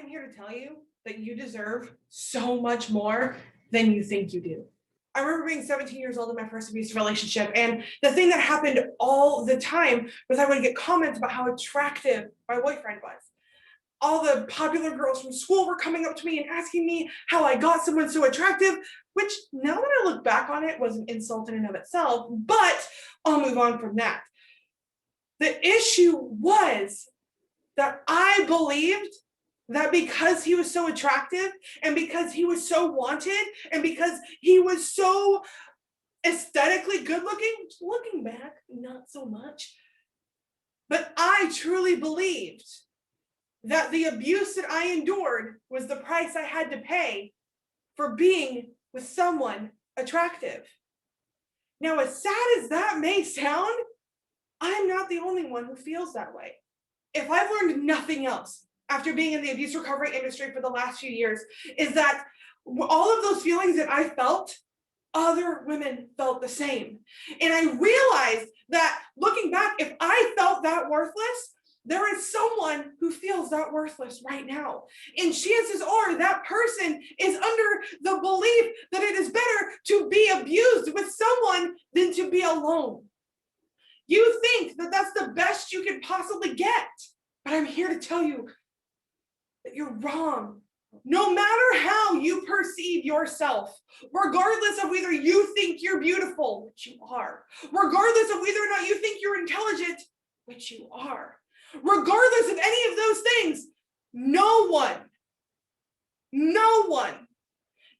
I'm here to tell you that you deserve so much more than you think you do. I remember being 17 years old in my first abusive relationship, and the thing that happened all the time was I would get comments about how attractive my boyfriend was. All the popular girls from school were coming up to me and asking me how I got someone so attractive, which now that I look back on it was an insult in and of itself, but I'll move on from that. The issue was that I believed that because he was so attractive and because he was so wanted and because he was so aesthetically good looking back, not so much, but I truly believed that the abuse that I endured was the price I had to pay for being with someone attractive. Now, as sad as that may sound, I'm not the only one who feels that way. If I've learned nothing else after being in the abuse recovery industry for the last few years, is that all of those feelings that I felt, other women felt the same. And I realized that looking back, if I felt that worthless, there is someone who feels that worthless right now. And chances are that person is under the belief that it is better to be abused with someone than to be alone. You think that that's the best you could possibly get, but I'm here to tell you that you're wrong. No matter how you perceive yourself, regardless of whether you think you're beautiful, which you are, regardless of whether or not you think you're intelligent, which you are, regardless of any of those things, no one,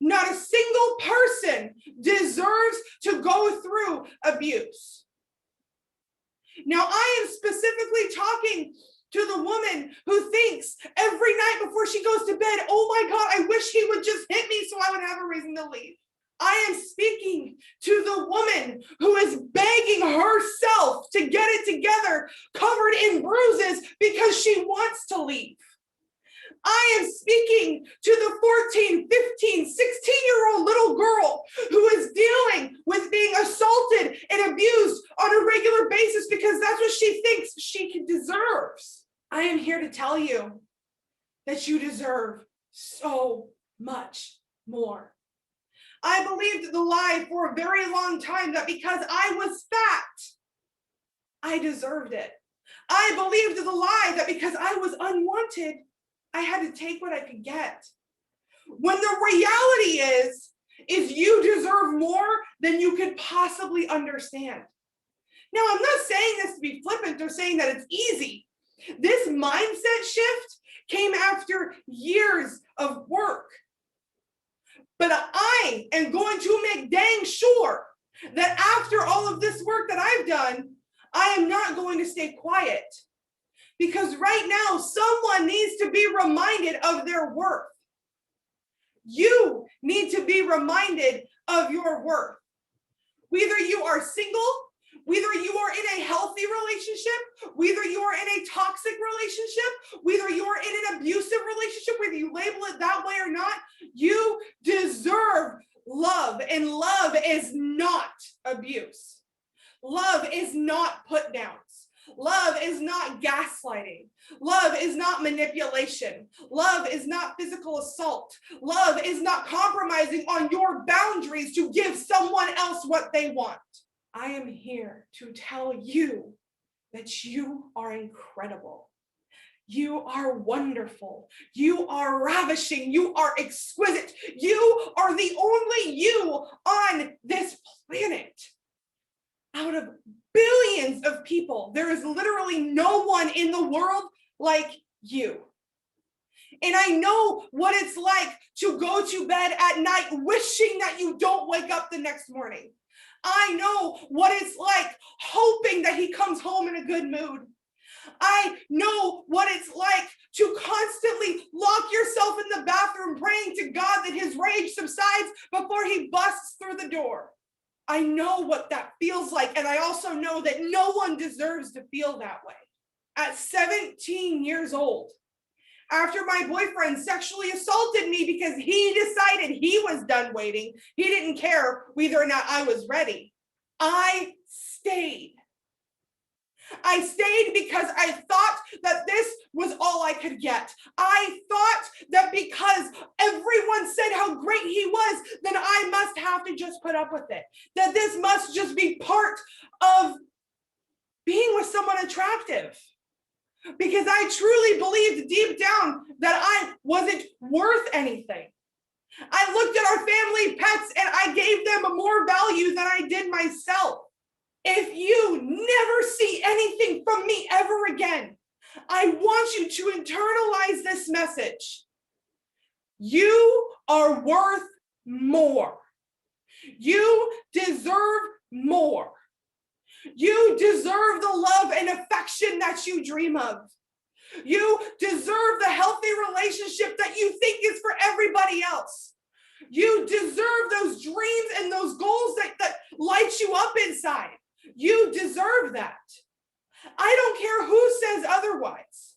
not a single person deserves to go through abuse. Now, I am specifically talking to the woman who thinks every night before she goes to bed, oh my God, I wish he would just hit me so I would have a reason to leave. I am speaking to the woman who is begging herself to get it together, covered in bruises because she wants to leave. I am speaking to the 14, 15, 16-year-old little girl who is dealing with being assaulted and abused on a regular basis because that's what she thinks she deserves. I am here to tell you that you deserve so much more. I believed the lie for a very long time that because I was fat, I deserved it. I believed the lie that because I was unwanted, I had to take what I could get. When the reality is you deserve more than you could possibly understand. Now, I'm not saying this to be flippant or saying that it's easy. This mindset shift came after years of work. But I am going to make dang sure that after all of this work that I've done, I am not going to stay quiet. Because right now, someone needs to be reminded of their worth. You need to be reminded of your worth. Whether you are single, whether you are in a healthy relationship, whether you are in a toxic relationship, whether you are in an abusive relationship, whether you label it that way or not, you deserve love. And love is not abuse. Love is not put downs. Love is not gaslighting. Love is not manipulation. Love is not physical assault. Love is not compromising on your boundaries to give someone else what they want. I am here to tell you that you are incredible. You are wonderful. You are ravishing. You are exquisite. You are the only you on this planet. Out of billions of people, there is literally no one in the world like you. And I know what it's like to go to bed at night wishing that you don't wake up the next morning. I know what it's like hoping that he comes home in a good mood. I know what it's like to constantly lock yourself in the bathroom praying to God that his rage subsides before he busts through the door. I know what that feels like, and I also know that no one deserves to feel that way. At 17 years old, after my boyfriend sexually assaulted me because he decided he was done waiting, he didn't care whether or not I was ready, I stayed. I stayed because I thought that this was all I could get. I thought he was, then I must have to just put up with it. That this must just be part of being with someone attractive. Because I truly believed deep down that I wasn't worth anything. I looked at our family pets and I gave them more value than I did myself. If you never see anything from me ever again, I want you to internalize this message. You are worth more. You deserve more. You deserve the love and affection that you dream of. You deserve the healthy relationship that you think is for everybody else. You deserve those dreams and those goals that light you up inside. You deserve that. I don't care who says otherwise.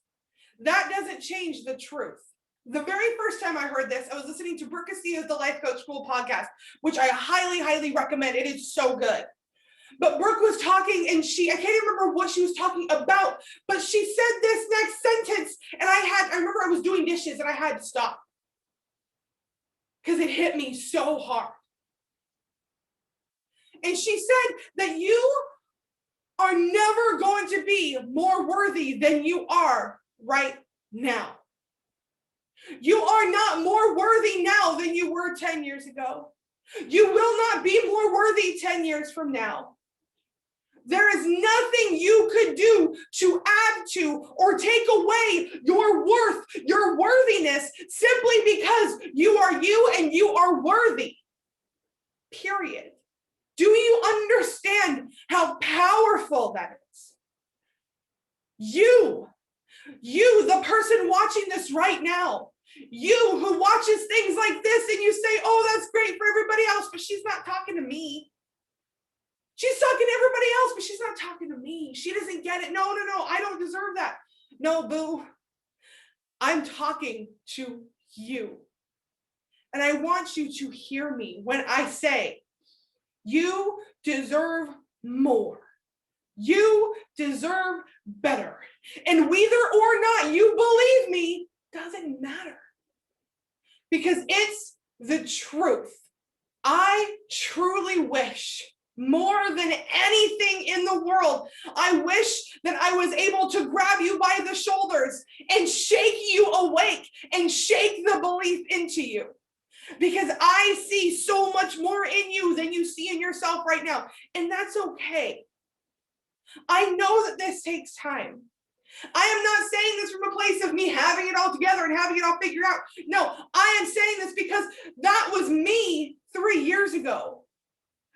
That doesn't change the truth. The very first time I heard this, I was listening to Brooke Casillo's The Life Coach School podcast, which I highly, highly recommend. It is so good. But Brooke was talking and I can't even remember what she was talking about, but she said this next sentence and I remember I was doing dishes and I had to stop because it hit me so hard. And she said that you are never going to be more worthy than you are right now. You are not more worthy now than you were 10 years ago. You will not be more worthy 10 years from now. There is nothing you could do to add to or take away your worth, your worthiness, simply because you are you and you are worthy. Period. Do you understand how powerful that is? You, the person watching this right now, you who watches things like this and you say, oh, that's great for everybody else, but she's not talking to me. She's talking to everybody else, but she's not talking to me. She doesn't get it. No, I don't deserve that. No, boo. I'm talking to you. And I want you to hear me when I say, you deserve more. You deserve better. And whether or not you believe me doesn't matter. Because it's the truth. I truly wish, more than anything in the world, I wish that I was able to grab you by the shoulders and shake you awake and shake the belief into you. Because I see so much more in you than you see in yourself right now. And that's okay. I know that this takes time. I am not saying this from a place of me having it all together and having it all figured out. No, I am saying this because that was me 3 years ago.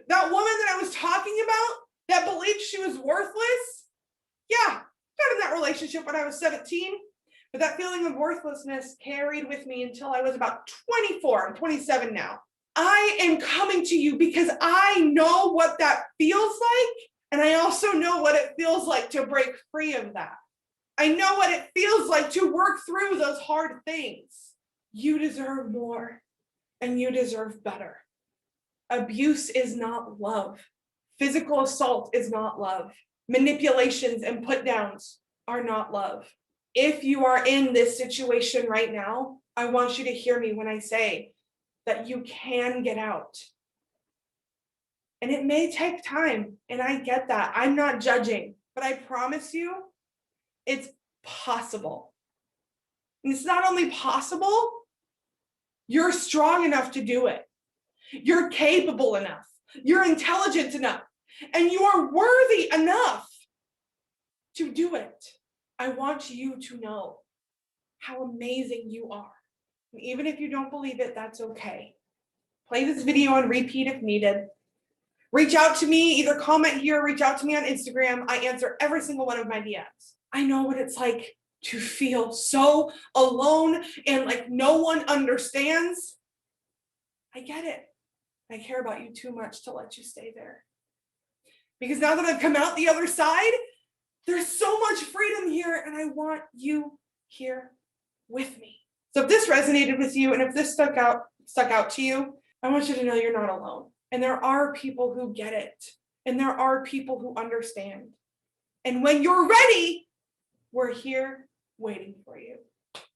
That woman that I was talking about that believed she was worthless. Yeah, got in that relationship when I was 17. But that feeling of worthlessness carried with me until I was about 24. I'm 27 now. I am coming to you because I know what that feels like. And I also know what it feels like to break free of that. I know what it feels like to work through those hard things. You deserve more and you deserve better. Abuse is not love. Physical assault is not love. Manipulations and put downs are not love. If you are in this situation right now, I want you to hear me when I say that you can get out. And it may take time, and I get that. I'm not judging, but I promise you, it's possible. And it's not only possible, you're strong enough to do it. You're capable enough. You're intelligent enough. And you are worthy enough to do it. I want you to know how amazing you are. And even if you don't believe it, that's okay. Play this video on repeat if needed. Reach out to me, either comment here, reach out to me on Instagram. I answer every single one of my DMs. I know what it's like to feel so alone and like no one understands. I get it. I care about you too much to let you stay there. Because now that I've come out the other side, there's so much freedom here, and I want you here with me. So if this resonated with you, and if this stuck out to you, I want you to know you're not alone. And there are people who get it, and there are people who understand. And when you're ready, we're here waiting for you.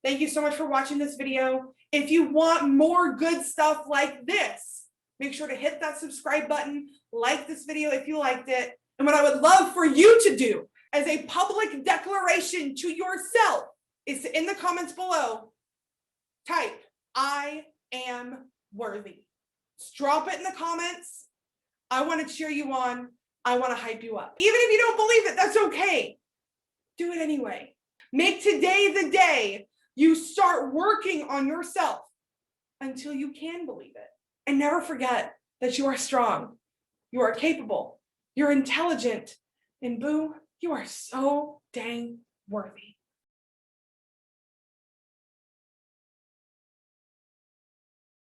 Thank you so much for watching this video. If you want more good stuff like this, make sure to hit that subscribe button, like this video if you liked it. And what I would love for you to do as a public declaration to yourself is to, in the comments below, type, I am worthy. Just drop it in the comments. I want to cheer you on. I want to hype you up. Even if you don't believe it, that's okay. Do it anyway. Make today the day you start working on yourself until you can believe it. And never forget that you are strong, you are capable, you're intelligent, and boo, you are so dang worthy.